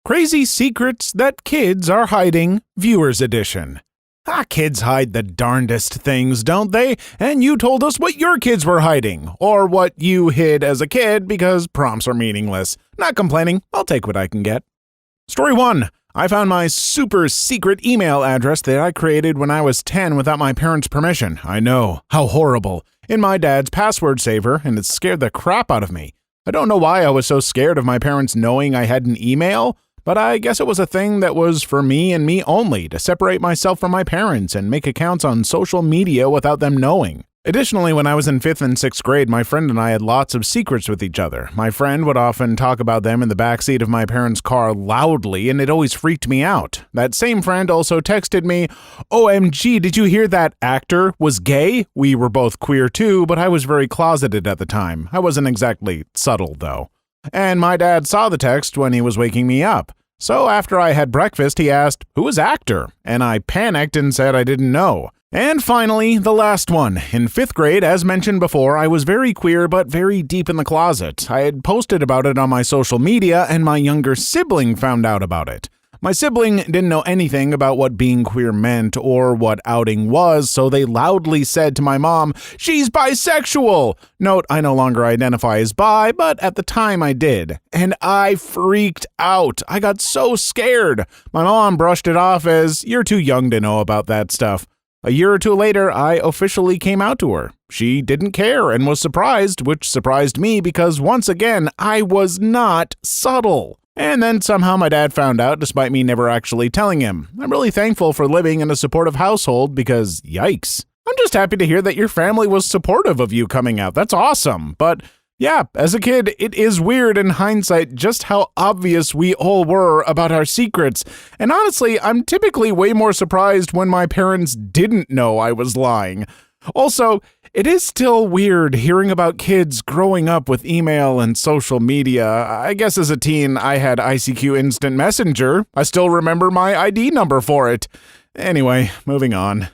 Crazy Secrets That Kids Are Hiding, Viewers Edition. Kids hide the darndest things, don't they? And you told us what your kids were hiding, or what you hid as a kid because prompts are meaningless. Not complaining, I'll take what I can get. Story 1. I found my super secret email address that I created when I was 10 without my parents' permission. I know, how horrible. In my dad's password saver, and it scared the crap out of me. I don't know why I was so scared of my parents knowing I had an email, but I guess it was a thing that was for me and me only, to separate myself from my parents and make accounts on social media without them knowing. Additionally, when I was in 5th and 6th grade, my friend and I had lots of secrets with each other. My friend would often talk about them in the backseat of my parents' car loudly, and it always freaked me out. That same friend also texted me, "OMG, did you hear that actor was gay?" We were both queer too, but I was very closeted at the time. I wasn't exactly subtle, though. And my dad saw the text when he was waking me up. So after I had breakfast, he asked, "Who is actor?" And I panicked and said I didn't know. And finally, the last one. In 5th grade, as mentioned before, I was very queer but very deep in the closet. I had posted about it on my social media, and my younger sibling found out about it. My sibling didn't know anything about what being queer meant or what outing was, so they loudly said to my mom, "She's bisexual!" Note, I no longer identify as bi, but at the time I did. And I freaked out. I got so scared. My mom brushed it off as, "You're too young to know about that stuff." A year or two later, I officially came out to her. She didn't care and was surprised, which surprised me because, once again, I was not subtle. And then somehow my dad found out despite me never actually telling him. I'm really thankful for living in a supportive household because, yikes. I'm just happy to hear that your family was supportive of you coming out. That's awesome. But yeah, as a kid, it is weird in hindsight just how obvious we all were about our secrets. And honestly, I'm typically way more surprised when my parents didn't know I was lying. Also, it is still weird hearing about kids growing up with email and social media. I guess as a teen, I had ICQ Instant Messenger. I still remember my ID number for it. Anyway, moving on.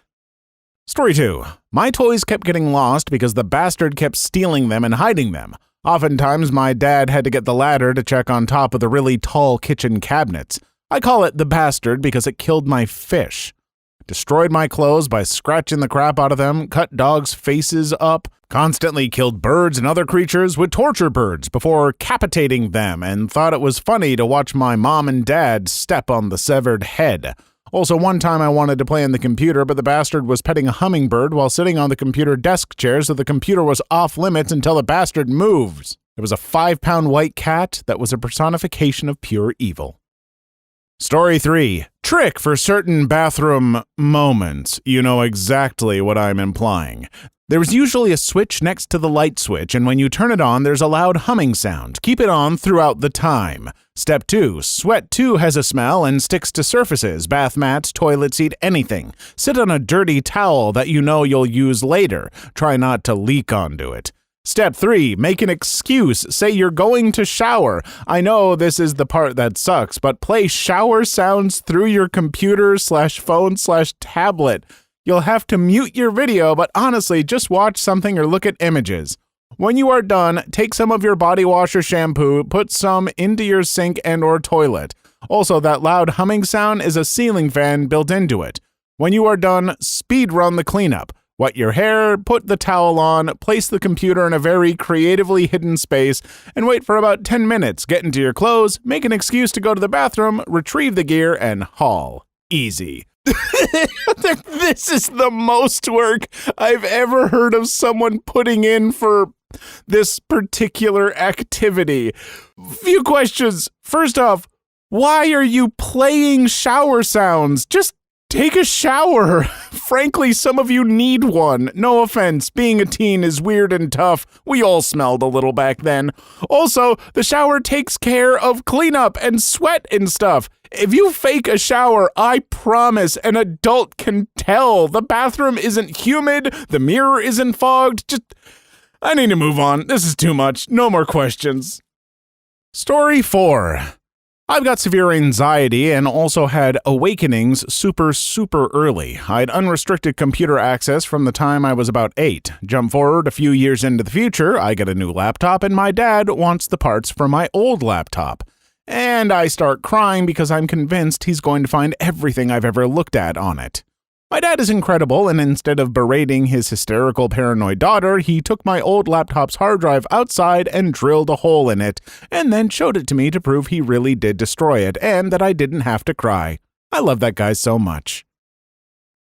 Story 2. My toys kept getting lost because the bastard kept stealing them and hiding them. Oftentimes, my dad had to get the ladder to check on top of the really tall kitchen cabinets. I call it the bastard because it killed my fish. Destroyed my clothes by scratching the crap out of them, cut dogs' faces up, constantly killed birds and other creatures, would torture birds before capitating them, and thought it was funny to watch my mom and dad step on the severed head. Also, one time I wanted to play on the computer, but the bastard was petting a hummingbird while sitting on the computer desk chair, so the computer was off limits until the bastard moves. It was a 5-pound white cat that was a personification of pure evil. Story 3. Trick for certain bathroom moments. You know exactly what I'm implying. There's usually a switch next to the light switch, and when you turn it on, there's a loud humming sound. Keep it on throughout the time. Step 2. Sweat too has a smell and sticks to surfaces, bath mats, toilet seat, anything. Sit on a dirty towel that you know you'll use later. Try not to leak onto it. Step 3. Make an excuse. Say you're going to shower. I know this is the part that sucks, but play shower sounds through your computer/phone/tablet. You'll have to mute your video, but honestly, just watch something or look at images. When you are done, take some of your body wash or shampoo, put some into your sink and or toilet. Also, that loud humming sound is a ceiling fan built into it. When you are done, speed run the cleanup. Wet your hair, put the towel on, place the computer in a very creatively hidden space, and wait for about 10 minutes. Get into your clothes, make an excuse to go to the bathroom, retrieve the gear, and haul. Easy. This is the most work I've ever heard of someone putting in for this particular activity. Few questions. First off, why are you playing shower sounds? Just take a shower. Frankly, some of you need one. No offense, being a teen is weird and tough. We all smelled a little back then. Also, the shower takes care of cleanup and sweat and stuff. If you fake a shower, I promise an adult can tell. The bathroom isn't humid, the mirror isn't fogged. I need to move on. This is too much. No more questions. Story 4. I've got severe anxiety and also had awakenings super early. I had unrestricted computer access from the time I was about 8. Jump forward a few years into the future, I get a new laptop and my dad wants the parts for my old laptop. and I start crying because I'm convinced he's going to find everything I've ever looked at on it. My dad is incredible, and instead of berating his hysterical paranoid daughter, he took my old laptop's hard drive outside and drilled a hole in it, and then showed it to me to prove he really did destroy it, and that I didn't have to cry. I love that guy so much.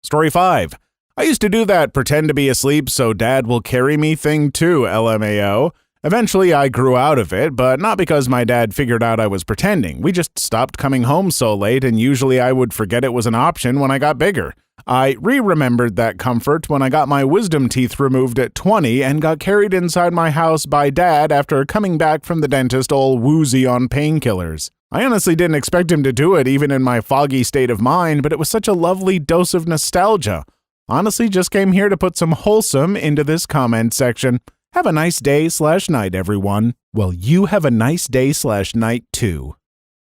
Story 5. I used to do that pretend to be asleep so dad will carry me thing too, LMAO. Eventually, I grew out of it, but not because my dad figured out I was pretending. We just stopped coming home so late, and usually I would forget it was an option when I got bigger. I remembered that comfort when I got my wisdom teeth removed at 20 and got carried inside my house by Dad after coming back from the dentist all woozy on painkillers. I honestly didn't expect him to do it even in my foggy state of mind, but it was such a lovely dose of nostalgia. Honestly, just came here to put some wholesome into this comment section. Have a nice day/night, everyone. Well, you have a nice day/night too.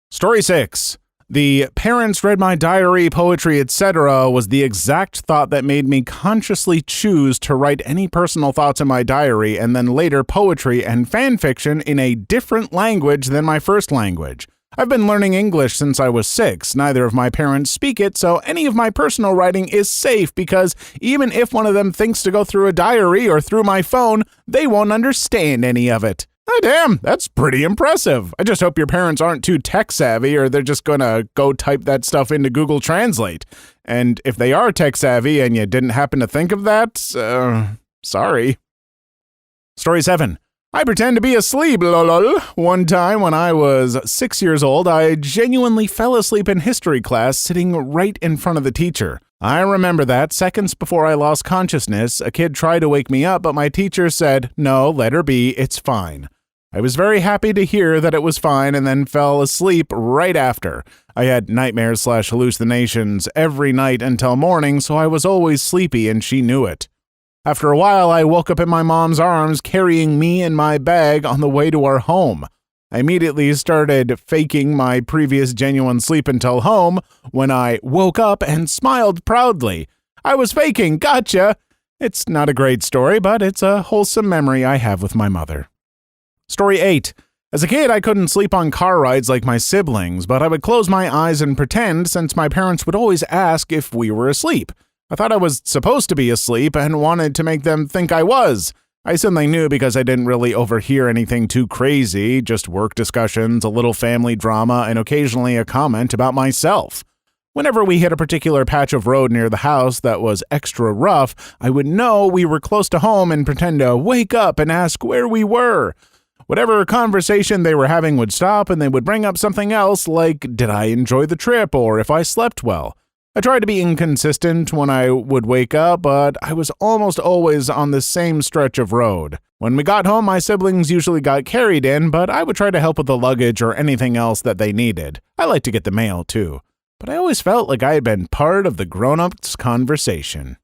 Story 6. The parents read my diary, poetry, etc. was the exact thought that made me consciously choose to write any personal thoughts in my diary and then later poetry and fan fiction in a different language than my first language. I've been learning English since I was 6. Neither of my parents speak it, so any of my personal writing is safe because even if one of them thinks to go through a diary or through my phone, they won't understand any of it. Oh, damn, that's pretty impressive. I just hope your parents aren't too tech-savvy or they're just gonna go type that stuff into Google Translate. And if they are tech-savvy and you didn't happen to think of that, sorry. Story 7. I pretend to be asleep, lol. One time when I was 6 years old, I genuinely fell asleep in history class sitting right in front of the teacher. I remember that seconds before I lost consciousness, a kid tried to wake me up, but my teacher said, "No, let her be, it's fine." I was very happy to hear that it was fine and then fell asleep right after. I had nightmares/hallucinations every night until morning, so I was always sleepy and she knew it. After a while, I woke up in my mom's arms carrying me and my bag on the way to our home. I immediately started faking my previous genuine sleep until home when I woke up and smiled proudly. I was faking, gotcha! It's not a great story, but it's a wholesome memory I have with my mother. Story 8. As a kid, I couldn't sleep on car rides like my siblings, but I would close my eyes and pretend since my parents would always ask if we were asleep. I thought I was supposed to be asleep and wanted to make them think I was. I suddenly knew because I didn't really overhear anything too crazy, just work discussions, a little family drama, and occasionally a comment about myself. Whenever we hit a particular patch of road near the house that was extra rough, I would know we were close to home and pretend to wake up and ask where we were. Whatever conversation they were having would stop and they would bring up something else like, did I enjoy the trip or if I slept well? I tried to be inconsistent when I would wake up, but I was almost always on the same stretch of road. When we got home, my siblings usually got carried in, but I would try to help with the luggage or anything else that they needed. I like to get the mail, too. But I always felt like I had been part of the grown-ups' conversation.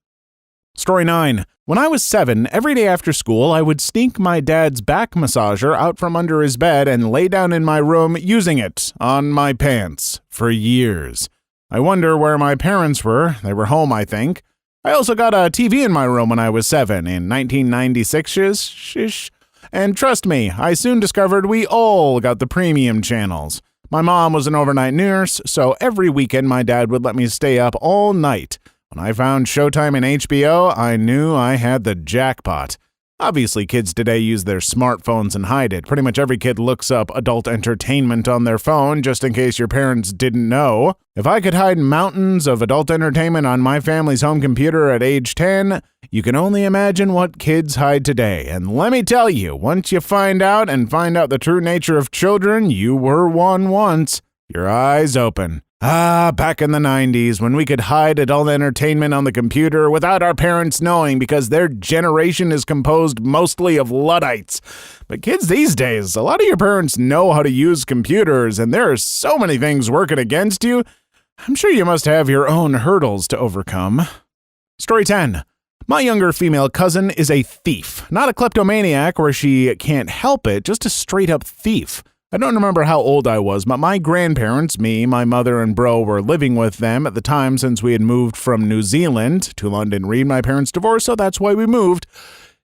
Story 9. When I was 7, every day after school, I would sneak my dad's back massager out from under his bed and lay down in my room using it on my pants for years. I wonder where my parents were. They were home, I think. I also got a TV in my room when I was 7 in 1996-ish. And trust me, I soon discovered we all got the premium channels. My mom was an overnight nurse, so every weekend my dad would let me stay up all night. When I found Showtime and HBO, I knew I had the jackpot. Obviously, kids today use their smartphones and hide it. Pretty much every kid looks up adult entertainment on their phone, just in case your parents didn't know. If I could hide mountains of adult entertainment on my family's home computer at age 10, you can only imagine what kids hide today. And let me tell you, once you find out the true nature of children, you were one once, your eyes open. Back in the 90s, when we could hide adult entertainment on the computer without our parents knowing because their generation is composed mostly of Luddites. But kids these days, a lot of your parents know how to use computers, and there are so many things working against you. I'm sure you must have your own hurdles to overcome. Story 10. My younger female cousin is a thief. Not a kleptomaniac where she can't help it, just a straight-up thief. I don't remember how old I was, but my grandparents, me, my mother, and bro were living with them at the time since we had moved from New Zealand to London. My parents divorced, so that's why we moved.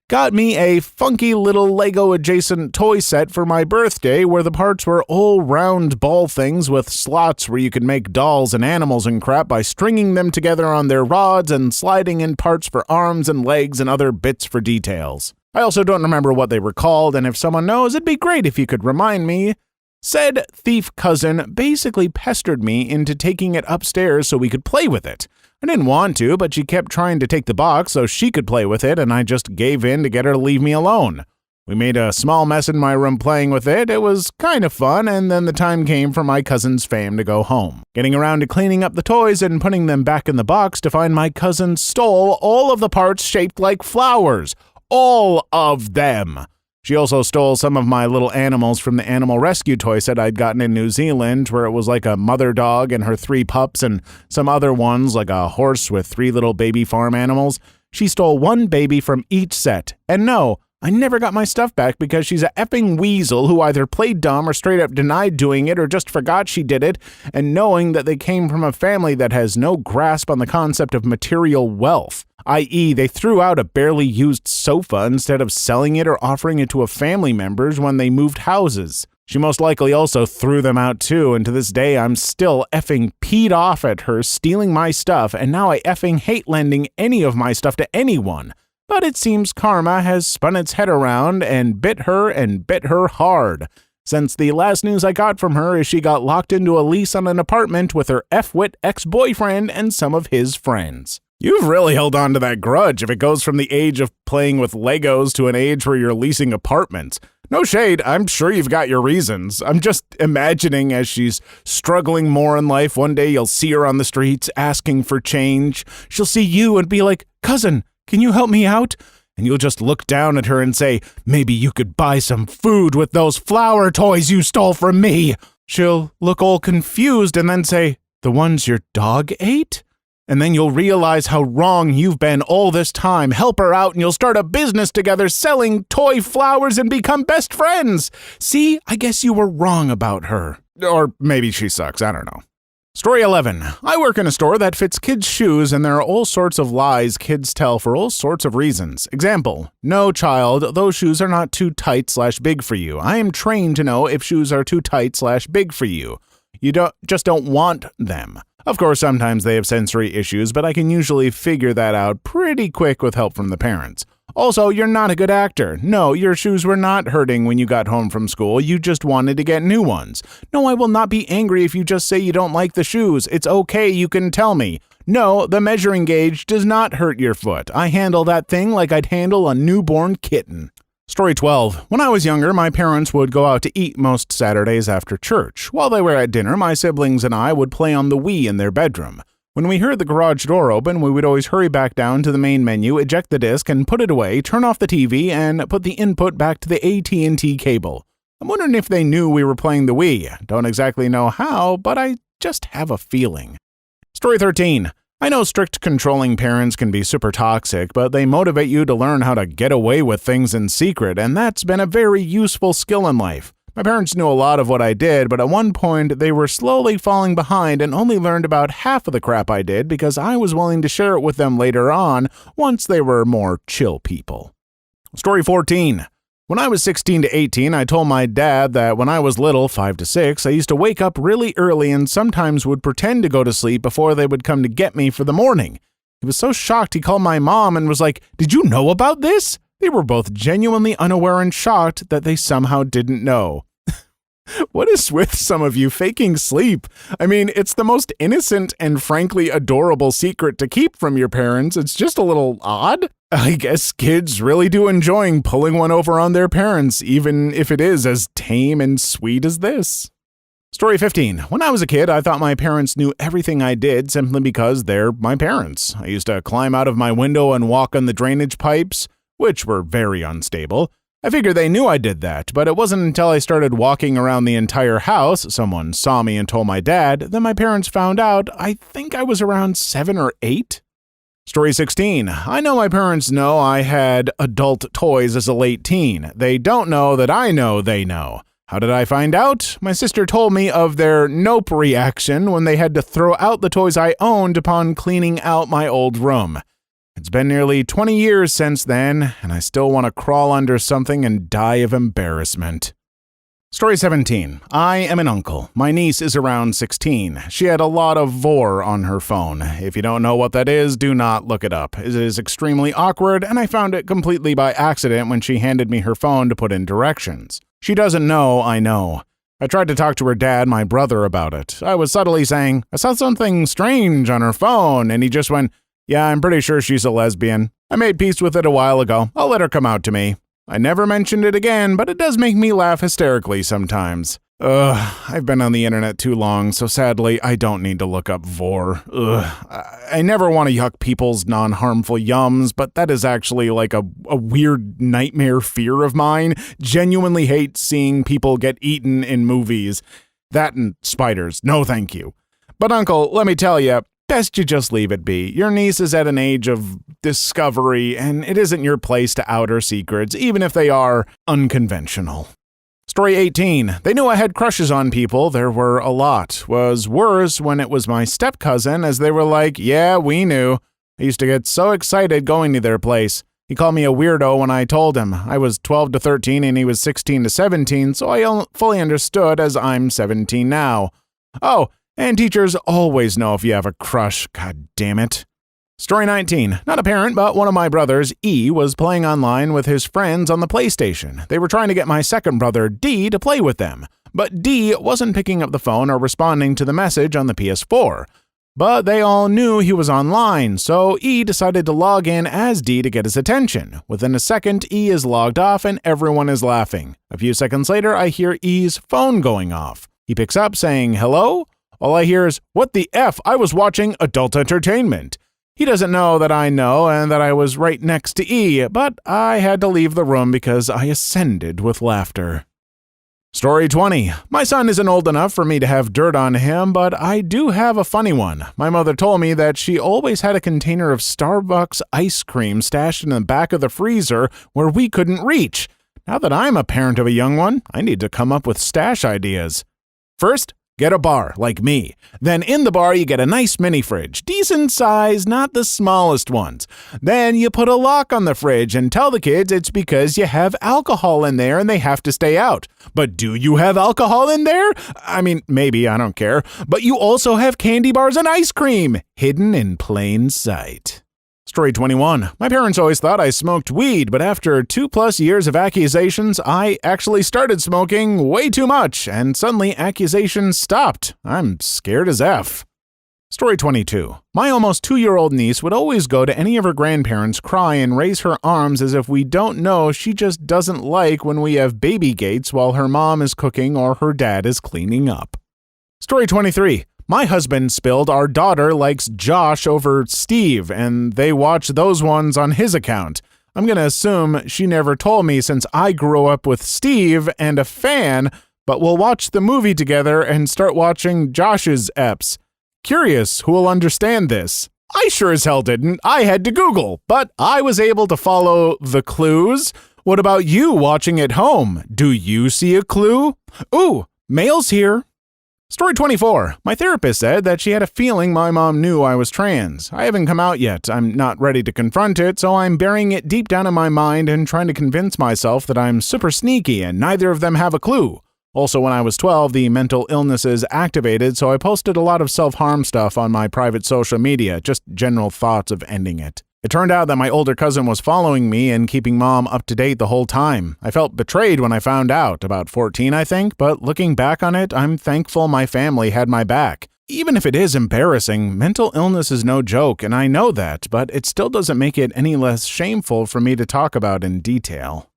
got me a funky little Lego-adjacent toy set for my birthday where the parts were all round ball things with slots where you could make dolls and animals and crap by stringing them together on their rods and sliding in parts for arms and legs and other bits for details. I also don't remember what they were called, and if someone knows, it'd be great if you could remind me. Said thief cousin basically pestered me into taking it upstairs so we could play with it. I didn't want to, but she kept trying to take the box so she could play with it, and I just gave in to get her to leave me alone. We made a small mess in my room playing with it. It was kind of fun, and then the time came for my cousin's fam to go home. Getting around to cleaning up the toys and putting them back in the box to find my cousin stole all of the parts shaped like flowers. All of them! She also stole some of my little animals from the animal rescue toy set I'd gotten in New Zealand, where it was like a mother dog and her 3 pups and some other ones like a horse with 3 little baby farm animals. She stole 1 baby from each set. And no, I never got my stuff back because she's a effing weasel who either played dumb or straight up denied doing it or just forgot she did it, and knowing that they came from a family that has no grasp on the concept of material wealth. I.e., they threw out a barely used sofa instead of selling it or offering it to a family members when they moved houses. She most likely also threw them out too, and to this day I'm still effing peed off at her stealing my stuff, and now I effing hate lending any of my stuff to anyone. But it seems karma has spun its head around and bit her hard. Since the last news I got from her is she got locked into a lease on an apartment with her F-wit ex-boyfriend and some of his friends. You've really held on to that grudge if it goes from the age of playing with Legos to an age where you're leasing apartments. No shade, I'm sure you've got your reasons. I'm just imagining as she's struggling more in life, one day you'll see her on the streets asking for change. She'll see you and be like, "Cousin, can you help me out?" And you'll just look down at her and say, "Maybe you could buy some food with those flower toys you stole from me." She'll look all confused and then say, "The ones your dog ate?" And then you'll realize how wrong you've been all this time. Help her out and you'll start a business together selling toy flowers and become best friends. See, I guess you were wrong about her. Or maybe she sucks, I don't know. Story 11. I work in a store that fits kids' shoes, and there are all sorts of lies kids tell for all sorts of reasons. Example, "No, child, those shoes are not too tight/big for you. I am trained to know if shoes are too tight/big for you. You just don't want them." Of course, sometimes they have sensory issues, but I can usually figure that out pretty quick with help from the parents. Also, you're not a good actor. No, your shoes were not hurting when you got home from school. You just wanted to get new ones. No, I will not be angry if you just say you don't like the shoes. It's okay, you can tell me. No, the measuring gauge does not hurt your foot. I handle that thing like I'd handle a newborn kitten. Story 12. When I was younger, my parents would go out to eat most Saturdays after church. While they were at dinner, my siblings and I would play on the Wii in their bedroom. When we heard the garage door open, we would always hurry back down to the main menu, eject the disc, and put it away, turn off the TV, and put the input back to the AT&T cable. I'm wondering if they knew we were playing the Wii. Don't exactly know how, but I just have a feeling. Story 13. I know strict controlling parents can be super toxic, but they motivate you to learn how to get away with things in secret, and that's been a very useful skill in life. My parents knew a lot of what I did, but at one point they were slowly falling behind and only learned about half of the crap I did because I was willing to share it with them later on once they were more chill people. Story 14. When I was 16 to 18, I told my dad that when I was little, 5 to 6, I used to wake up really early and sometimes would pretend to go to sleep before they would come to get me for the morning. He was so shocked he called my mom and was like, "Did you know about this?" They were both genuinely unaware and shocked that they somehow didn't know. What is with some of you faking sleep? I mean, it's the most innocent and frankly adorable secret to keep from your parents. It's just a little odd. I guess kids really do enjoy pulling one over on their parents, even if it is as tame and sweet as this. Story 15. When I was a kid, I thought my parents knew everything I did simply because they're my parents. I used to climb out of my window and walk on the drainage pipes, which were very unstable. I figured they knew I did that, but it wasn't until I started walking around the entire house, someone saw me and told my dad, that my parents found out. I think I was around 7 or 8. Story 16. I know my parents know I had adult toys as a late teen. They don't know that I know they know. How did I find out? My sister told me of their nope reaction when they had to throw out the toys I owned upon cleaning out my old room. It's been nearly 20 years since then, and I still want to crawl under something and die of embarrassment. Story 17. I am an uncle. My niece is around 16. She had a lot of vor on her phone. If you don't know what that is, do not look it up. It is extremely awkward, and I found it completely by accident when she handed me her phone to put in directions. She doesn't know I know. I tried to talk to her dad, my brother, about it. I was subtly saying, I saw something strange on her phone, and he just went, yeah, I'm pretty sure she's a lesbian. I made peace with it a while ago. I'll let her come out to me. I never mentioned it again, but it does make me laugh hysterically sometimes. I've been on the internet too long, so sadly, I don't need to look up vor. I never want to yuck people's non-harmful yums, but that is actually like a weird nightmare fear of mine. Genuinely hate seeing people get eaten in movies. That and spiders. No thank you. But uncle, let me tell you, best you just leave it be. Your niece is at an age of discovery, and it isn't your place to out her secrets, even if they are unconventional. Story 18. They knew I had crushes on people. There were a lot. Was worse when it was my step-cousin, as they were like, yeah, we knew. I used to get so excited going to their place. He called me a weirdo when I told him. I was 12 to 13 and he was 16 to 17, so I fully understood as I'm 17 now. Oh, and teachers always know if you have a crush, god damn it. Story 19. Not a parent, but one of my brothers, E, was playing online with his friends on the PlayStation. They were trying to get my second brother, D, to play with them. But D wasn't picking up the phone or responding to the message on the PS4. But they all knew he was online, so E decided to log in as D to get his attention. Within a second, E is logged off and everyone is laughing. A few seconds later, I hear E's phone going off. He picks up saying, hello? All I hear is, what the F? I was watching adult entertainment. He doesn't know that I know and that I was right next to E, but I had to leave the room because I ascended with laughter. Story 20. My son isn't old enough for me to have dirt on him, but I do have a funny one. My mother told me that she always had a container of Starbucks ice cream stashed in the back of the freezer where we couldn't reach. Now that I'm a parent of a young one, I need to come up with stash ideas. First, get a bar, like me. Then in the bar, you get a nice mini fridge. Decent size, not the smallest ones. Then you put a lock on the fridge and tell the kids it's because you have alcohol in there and they have to stay out. But do you have alcohol in there? I mean, maybe, I don't care. But you also have candy bars and ice cream, hidden in plain sight. Story 21. My parents always thought I smoked weed, but after 2+ years of accusations, I actually started smoking way too much, and suddenly accusations stopped. I'm scared as F. Story 22. My almost 2-year-old niece would always go to any of her grandparents, cry, and raise her arms as if we don't know she just doesn't like when we have baby gates while her mom is cooking or her dad is cleaning up. Story 23. My husband spilled our daughter likes Josh over Steve, and they watch those ones on his account. I'm going to assume she never told me since I grew up with Steve and a fan, but we'll watch the movie together and start watching Josh's eps. Curious who will understand this. I sure as hell didn't. I had to Google, but I was able to follow the clues. What about you watching at home? Do you see a clue? Ooh, mail's here. Story 24. My therapist said that she had a feeling my mom knew I was trans. I haven't come out yet. I'm not ready to confront it, so I'm burying it deep down in my mind and trying to convince myself that I'm super sneaky and neither of them have a clue. Also, when I was 12, the mental illnesses activated, so I posted a lot of self-harm stuff on my private social media, just general thoughts of ending it. It turned out that my older cousin was following me and keeping mom up to date the whole time. I felt betrayed when I found out, about 14 I think, but looking back on it, I'm thankful my family had my back. Even if it is embarrassing, mental illness is no joke, and I know that, but it still doesn't make it any less shameful for me to talk about in detail.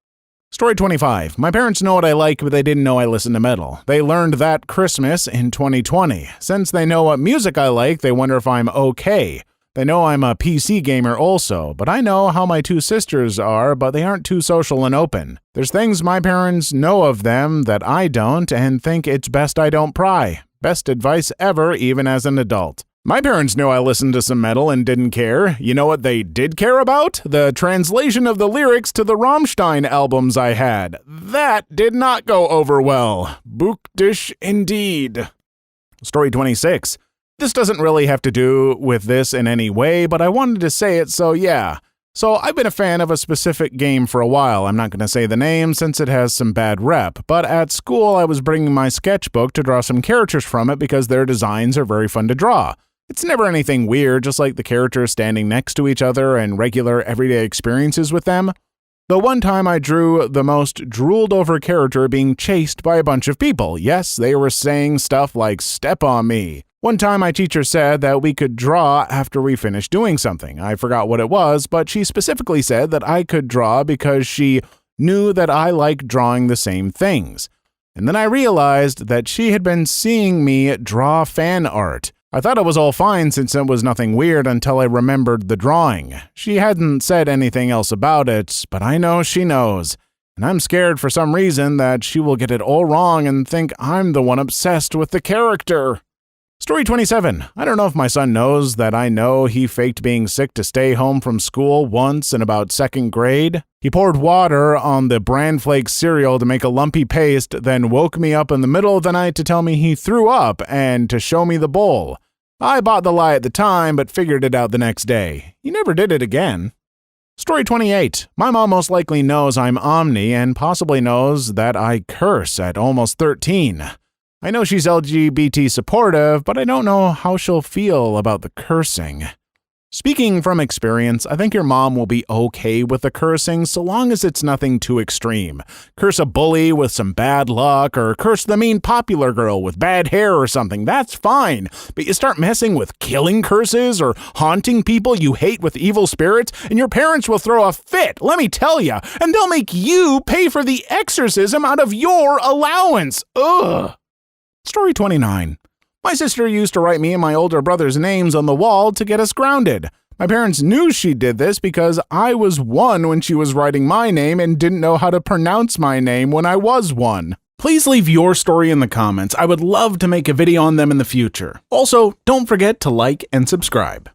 Story 25. My parents know what I like, but they didn't know I listen to metal. They learned that Christmas in 2020. Since they know what music I like, they wonder if I'm okay. They know I'm a PC gamer also, but I know how my 2 sisters are, but they aren't too social and open. There's things my parents know of them that I don't and think it's best I don't pry. Best advice ever, even as an adult. My parents knew I listened to some metal and didn't care. You know what they did care about? The translation of the lyrics to the Rammstein albums I had. That did not go over well. Bookdish indeed. Story 26. This doesn't really have to do with this in any way, but I wanted to say it, so yeah. So I've been a fan of a specific game for a while. I'm not going to say the name since it has some bad rep, but at school I was bringing my sketchbook to draw some characters from it because their designs are very fun to draw. It's never anything weird, just like the characters standing next to each other and regular everyday experiences with them. The one time I drew the most drooled over character being chased by a bunch of people. Yes, they were saying stuff like, "Step on me." One time my teacher said that we could draw after we finished doing something. I forgot what it was, but she specifically said that I could draw because she knew that I liked drawing the same things. And then I realized that she had been seeing me draw fan art. I thought it was all fine since it was nothing weird until I remembered the drawing. She hadn't said anything else about it, but I know she knows. And I'm scared for some reason that she will get it all wrong and think I'm the one obsessed with the character. Story 27. I don't know if my son knows that I know he faked being sick to stay home from school once in about second grade. He poured water on the bran flake cereal to make a lumpy paste, then woke me up in the middle of the night to tell me he threw up and to show me the bowl. I bought the lie at the time, but figured it out the next day. He never did it again. Story 28. My mom most likely knows I'm Omni and possibly knows that I curse at almost 13. I know she's LGBT supportive, but I don't know how she'll feel about the cursing. Speaking from experience, I think your mom will be okay with the cursing so long as it's nothing too extreme. Curse a bully with some bad luck, or curse the mean popular girl with bad hair or something, that's fine. But you start messing with killing curses or haunting people you hate with evil spirits, and your parents will throw a fit, let me tell ya, and they'll make you pay for the exorcism out of your allowance. Ugh. Story 29. My sister used to write me and my older brother's names on the wall to get us grounded. My parents knew she did this because I was 1 when she was writing my name and didn't know how to pronounce my name when I was 1. Please leave your story in the comments. I would love to make a video on them in the future. Also, don't forget to like and subscribe.